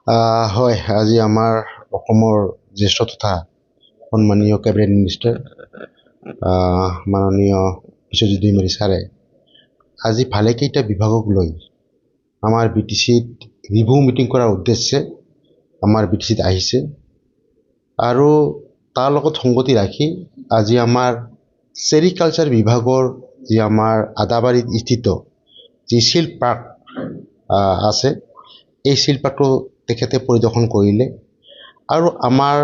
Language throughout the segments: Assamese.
হয়, আজি আমাৰ অসমৰ জ্যেষ্ঠ তথা সন্মানীয় কেবিনেট মিনিষ্টাৰ মাননীয় বিশ্বজিৎ দৈমাৰী ছাৰে আজি ভালেকেইটা বিভাগক লৈ আমাৰ বি টি চিত ৰিভিউ মিটিং কৰাৰ উদ্দেশ্যে আমাৰ বি টি চিত আহিছে আৰু তাৰ লগত সংগতি ৰাখি আজি আমাৰ চেৰিকালচাৰ বিভাগৰ যি আমাৰ আদাবাৰীত স্থিত যি শিল পাৰ্ক আছে এই শিল পাৰ্কটো তেখেতে পৰিদৰ্শন কৰিলে আৰু আমাৰ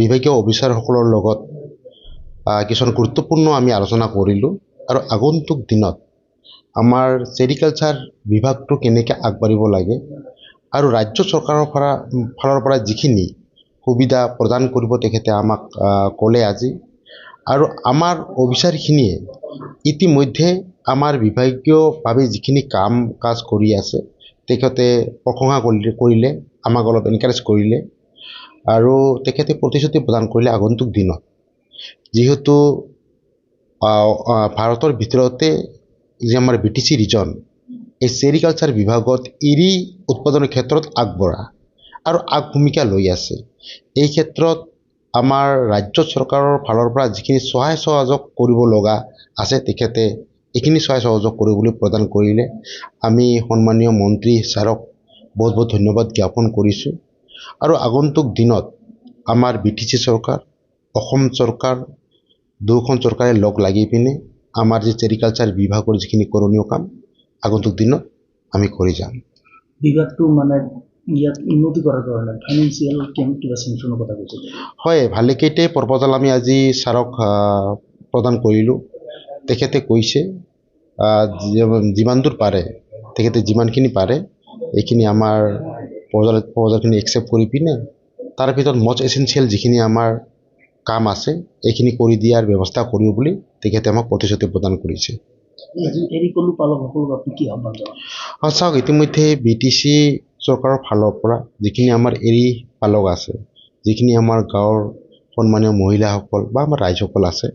বিভাগীয় অফিচাৰসকলৰ লগত কিছুমান গুৰুত্বপূৰ্ণ আমি আলোচনা কৰিলোঁ আৰু আগন্তুক দিনত আমাৰ চেৰিকালচাৰ বিভাগটো কেনেকৈ আগবাঢ়িব লাগে আৰু ৰাজ্য চৰকাৰৰ ফালৰ পৰা যিখিনি সুবিধা প্ৰদান কৰিব তেখেতে আমাক ক'লে আজি আৰু আমাৰ অফিচাৰখিনিয়ে ইতিমধ্যে আমাৰ বিভাগীয়ভাৱে যিখিনি কাম কাজ কৰি আছে তেখেতে প্ৰশংসা কৰিলে আমাক অলপ এনকাৰেজ কৰিলে আৰু তেখেতে প্ৰতিশ্ৰুতি প্ৰদান কৰিলে আগন্তুক দিনত যিহেতু ভাৰতৰ ভিতৰতে যি আমাৰ বি টি চি ৰিজন এই চেৰিকালচাৰ বিভাগত এৰী উৎপাদনৰ ক্ষেত্ৰত আগবঢ়া আৰু ভূমিকা লৈ আছে। এই ক্ষেত্ৰত আমাৰ ৰাজ্য চৰকাৰৰ ফালৰ পৰা যিখিনি সহায় সহযোগ কৰিব লগা আছে তেখেতে এইখিনি সহায় সহযোগ কৰিবলৈ প্ৰদান কৰিলে। আমি সন্মানীয় মন্ত্ৰী ছাৰক বহুত বহুত ধন্যবাদ জ্ঞাপন কৰিছোঁ আৰু আগন্তুক দিনত আমাৰ বি টি চি চৰকাৰ অসম চৰকাৰ দুয়োখন চৰকাৰে লগ লাগি পিনে আমাৰ যি চেৰিকালচাৰ বিভাগৰ যিখিনি কৰণীয় কাম আগন্তুক দিনত আমি কৰি যাম। বিভাগটো মানে ইয়াত উন্নতি কৰাৰ কাৰণে ফাইনেন্সিয়েল কিবা চেংচনৰ কথা কৈছে? হয়, ভালেকেইটাই প্ৰপ'জাল আমি আজি ছাৰক প্ৰদান কৰিলোঁ। তেখেতে কৈছে যিমান দূৰ পাৰে তেখেতে যিমানখিনি পাৰে এইখিনি আমাৰ প্ৰপ'জালখিনি একচেপ্ট কৰি পিনে তাৰ ভিতৰত মষ্ট এচেঞ্চিয়েল যিখিনি আমাৰ কাম আছে এইখিনি কৰি দিয়াৰ ব্যৱস্থা কৰিব বুলি তেখেতে আমাক প্ৰতিশ্ৰুতি প্ৰদান কৰিছে। চাওক, ইতিমধ্যে বি টি চি চৰকাৰৰ ফালৰ পৰা যিখিনি আমাৰ এৰী পালক আছে, যিখিনি আমাৰ গাঁৱৰ সন্মানীয় মহিলাসকল বা আমাৰ ৰাইজসকল আছে,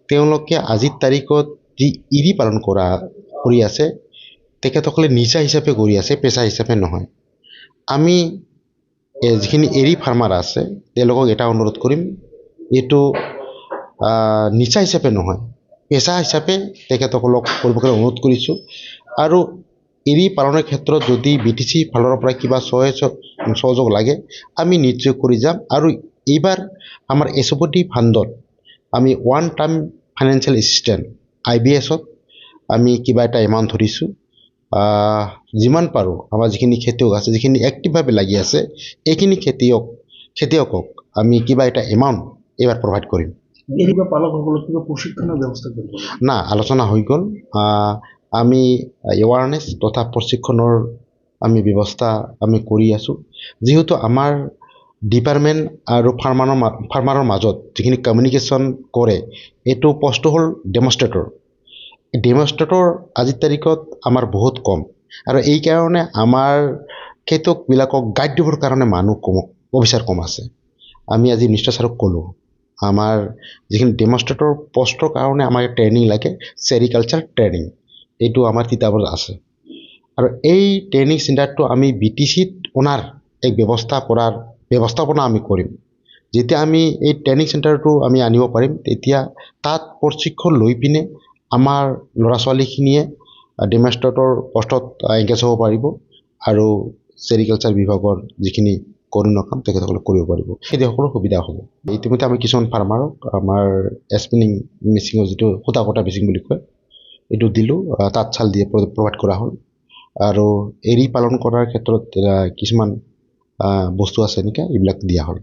তেওঁলোকে আজিৰ তাৰিখত যি এৰী পালন কৰি আছে তেখেতসকলে নিচা হিচাপে কৰি আছে, পেচা হিচাপে নহয়। আমি যিখিনি এৰী ফাৰ্মাৰ আছে তেওঁলোকক এটা অনুৰোধ কৰিম, এইটো নিচা হিচাপে নহয়, পেচা হিচাপে তেখেতসকলক কৰিবকৈ অনুৰোধ কৰিছোঁ। আৰু এৰী পালনৰ ক্ষেত্ৰত যদি বি টি চি ফালৰ পৰা কিবা সহযোগ লাগে আমি নিশ্চয় কৰি যাম। আৰু এইবাৰ আমাৰ SOD ফাণ্ডত আমি ওৱান টাইম ফাইনেন্সিয়েল এছিষ্টেণ্ট IBSত আমি কিবা এটা এমাউণ্ট ধৰিছোঁ। যিমান পাৰোঁ আমাৰ যিখিনি খেতিয়ক আছে, যিখিনি এক্টিভভাৱে লাগি আছে এইখিনি খেতিয়কক আমি কিবা এটা এমাউণ্ট এইবাৰ প্ৰভাইড কৰিম। না, আলোচনা হৈ গ'ল। আমি এৱাৰনেছ তথা প্ৰশিক্ষণৰ আমি ব্যৱস্থা আমি কৰি আছোঁ। যিহেতু আমাৰ ডিপাৰ্টমেণ্ট আৰু ফাৰ্মাৰৰ মাজত যিখিনি কমিউনিকেশ্যন কৰে এইটো পষ্টটো হ'ল ডেমনষ্ট্ৰেটৰ। আজিৰ তাৰিখত আমাৰ বহুত কম আৰু এইকাৰণে আমাৰ খেতিয়কবিলাকক গাইড দিবৰ কাৰণে মানুহ অফিচাৰ কম আছে। আমি আজি মিনিষ্টাৰ ছাৰক ক'লোঁ আমাৰ যিখিনি ডেমনষ্ট্ৰেটৰ পষ্টৰ কাৰণে আমাৰ ট্ৰেইনিং লাগে, চেৰিকালচাৰ ট্ৰেইনিং, এইটো আমাৰ তিতাবৰত আছে। আৰু এই ট্ৰেইনিং চেণ্টাৰটো আমি বি টি চিত অনাৰ এক ব্যৱস্থাপনা আমি কৰিম। যেতিয়া আমি এই ট্ৰেইনিং চেণ্টাৰটো আমি আনিব পাৰিম তেতিয়া তাত প্ৰশিক্ষণ লৈ পিনে আমাৰ ল'ৰা ছোৱালীখিনিয়ে ডেমনষ্ট্ৰেটৰ পষ্টত এংগেজ হ'ব পাৰিব আৰু চেৰিকালচাৰ বিভাগৰ যিখিনি কৰণীয় কাম তেখেতসকলে কৰিব পাৰিব, সেইসকলৰ সুবিধা হ'ব। ইতিমধ্যে আমি কিছুমান ফাৰ্মাৰক আমাৰ স্পিনিং মেচিনৰ যিটো সূতা কটা মেচিন বুলি কয় এইটো দিলোঁ, তাঁতশাল দিয়ে প্ৰভাইড কৰা হ'ল। আৰু এৰী পালন কৰাৰ ক্ষেত্ৰত কিছুমান বস্তু আছে এনেকৈ এইবিলাক দিয়া হ'ল।